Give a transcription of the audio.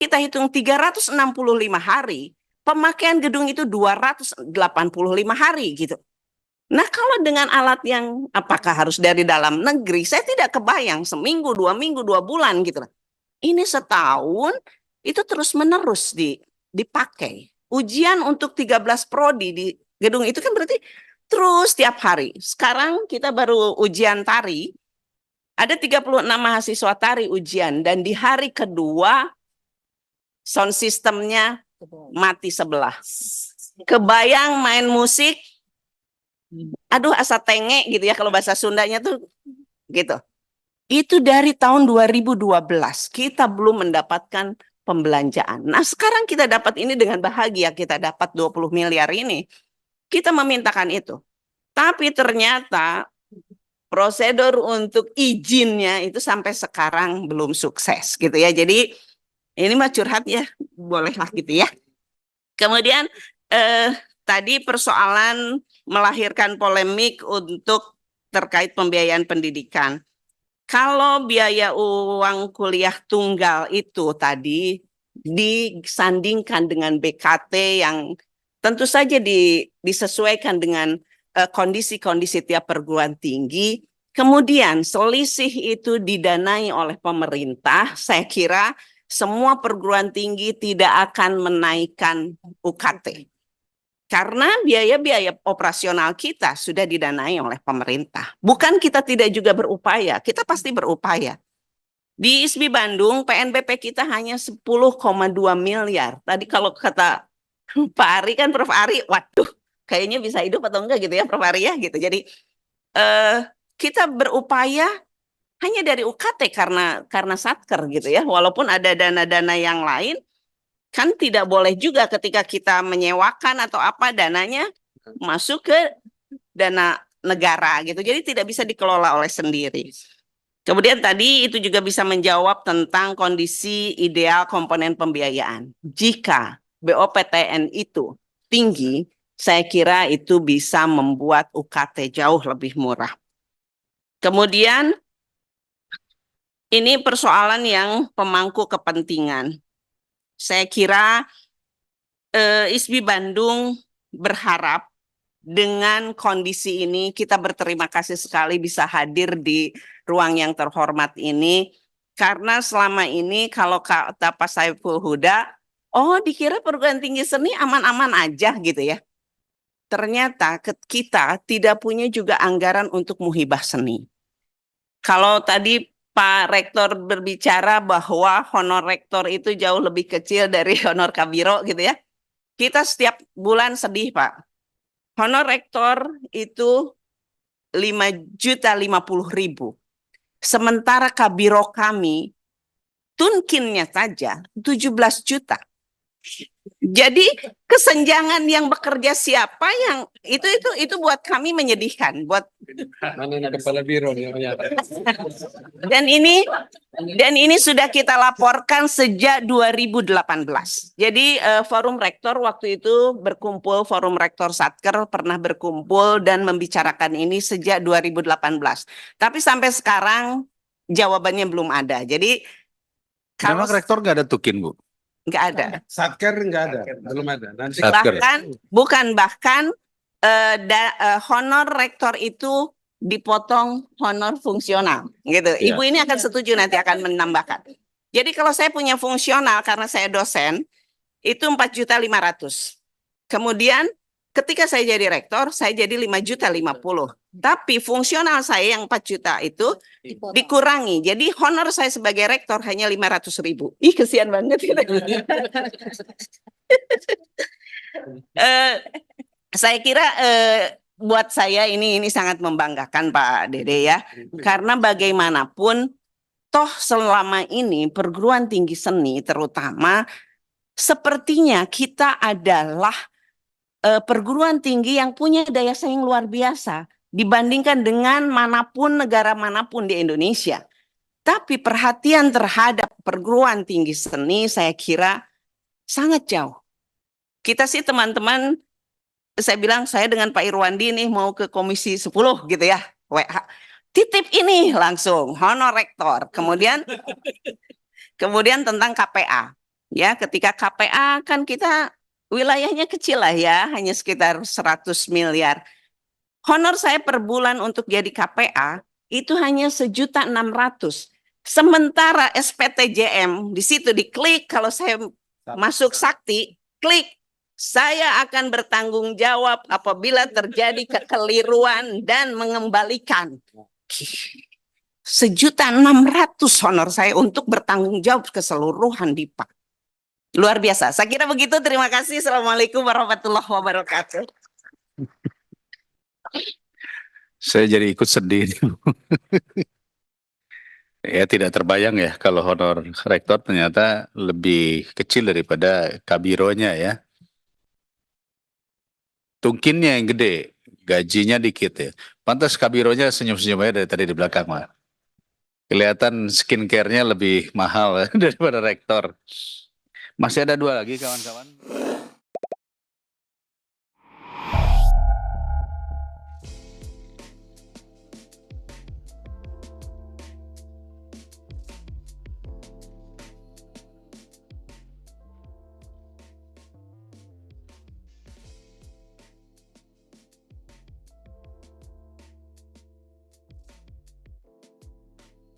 kita hitung 365 hari, pemakaian gedung itu 285 hari gitu. Nah, kalau dengan alat yang apakah harus dari dalam negeri, saya tidak kebayang seminggu, 2 minggu, 2 bulan gitu. Ini setahun itu terus-menerus dipakai. Ujian untuk 13 prodi di gedung itu kan berarti terus tiap hari. Sekarang kita baru ujian tari, ada 36 mahasiswa tari ujian, dan di hari kedua sound systemnya mati sebelah. Kebayang main musik, aduh asa tenge gitu ya kalau bahasa Sundanya tuh gitu. Itu dari tahun 2012 kita belum mendapatkan pembelanjaan. Nah, sekarang kita dapat ini dengan bahagia, kita dapat 20 miliar ini. Kita memintakan itu. Tapi ternyata prosedur untuk izinnya itu sampai sekarang belum sukses gitu ya. Jadi ini mah curhat ya, bolehlah gitu ya. Kemudian tadi persoalan melahirkan polemik untuk terkait pembiayaan pendidikan. Kalau biaya uang kuliah tunggal itu tadi disandingkan dengan BKT yang tentu saja disesuaikan dengan kondisi-kondisi tiap perguruan tinggi, kemudian selisih itu didanai oleh pemerintah, saya kira semua perguruan tinggi tidak akan menaikkan UKT. Karena biaya-biaya operasional kita sudah didanai oleh pemerintah. Bukan kita tidak juga berupaya, kita pasti berupaya. Di ISBI Bandung, PNBP kita hanya 10,2 miliar. Tadi kalau kata Pak Ari kan, Prof. Ari, waduh, kayaknya bisa hidup atau enggak gitu ya, Prof. Ari ya, gitu. Jadi kita berupaya hanya dari UKT karena satker gitu ya. Walaupun ada dana-dana yang lain, kan tidak boleh juga ketika kita menyewakan atau apa dananya masuk ke dana negara gitu. Jadi tidak bisa dikelola oleh sendiri. Kemudian tadi itu juga bisa menjawab tentang kondisi ideal komponen pembiayaan. Jika BOPTN itu tinggi, saya kira itu bisa membuat UKT jauh lebih murah. Kemudian ini persoalan yang pemangku kepentingan. Saya kira ISBI Bandung berharap dengan kondisi ini kita berterima kasih sekali bisa hadir di ruang yang terhormat ini, karena selama ini kalau kata Pak Saiful Huda, oh dikira perguruan tinggi seni aman-aman aja gitu ya. Ternyata kita tidak punya juga anggaran untuk muhibah seni. Kalau tadi Pak Rektor berbicara bahwa honor rektor itu jauh lebih kecil dari honor kabiro gitu ya. Kita setiap bulan sedih, Pak. Honor rektor itu 5.050.000. Sementara kabiro kami tunkinnya saja 17 juta. Jadi kesenjangan yang bekerja siapa yang itu buat kami menyedihkan, buat Mana ada kepala biro nih ternyata. dan ini sudah kita laporkan sejak 2018. Jadi forum rektor waktu itu berkumpul, forum rektor Satker pernah berkumpul dan membicarakan ini sejak 2018. Tapi sampai sekarang jawabannya belum ada. Jadi kalau Memang rektor nggak ada tukin, Bu? nggak ada. Satker nggak ada, belum ada. Nanti Satker. Bahkan honor rektor itu dipotong honor fungsional gitu. Iya. Ibu ini akan setuju, nanti akan menambahkan. Jadi kalau saya punya fungsional karena saya dosen itu 4.500.000. Kemudian ketika saya jadi rektor saya jadi 5.050.000. Tapi fungsional saya yang 4 juta itu dikurangi. Jadi honor saya sebagai rektor hanya 500.000. Ih, kesian banget gitu. Saya kira buat saya ini sangat membanggakan Pak Dede ya. Karena bagaimanapun toh selama ini perguruan tinggi seni terutama sepertinya kita adalah perguruan tinggi yang punya daya saing luar biasa dibandingkan dengan manapun, negara manapun di Indonesia. Tapi perhatian terhadap perguruan tinggi seni saya kira sangat jauh. Kita sih teman-teman, saya bilang saya dengan Pak Irwandi nih mau ke Komisi 10 gitu ya. WH. Titip ini langsung honor rektor. Kemudian tentang KPA. Ya, ketika KPA kan kita wilayahnya kecil lah ya, hanya sekitar 100 miliar. Honor saya per bulan untuk jadi KPA itu hanya 1.600.000. Sementara SPTJM di situ diklik, kalau saya masuk sakti, klik, saya akan bertanggung jawab apabila terjadi kekeliruan dan mengembalikan. 1.600.000 honor saya untuk bertanggung jawab keseluruhan DIPA. Luar biasa. Saya kira begitu. Terima kasih. Assalamualaikum warahmatullahi wabarakatuh. Saya jadi ikut sedih. Ya tidak terbayang ya kalau honor rektor ternyata lebih kecil daripada kabironya ya. Tungkinnya yang gede, gajinya dikit ya. Pantas kabironya senyum-senyum aja dari tadi di belakang mah. Kelihatan skincare-nya lebih mahal daripada rektor. Masih ada 2 lagi kawan-kawan.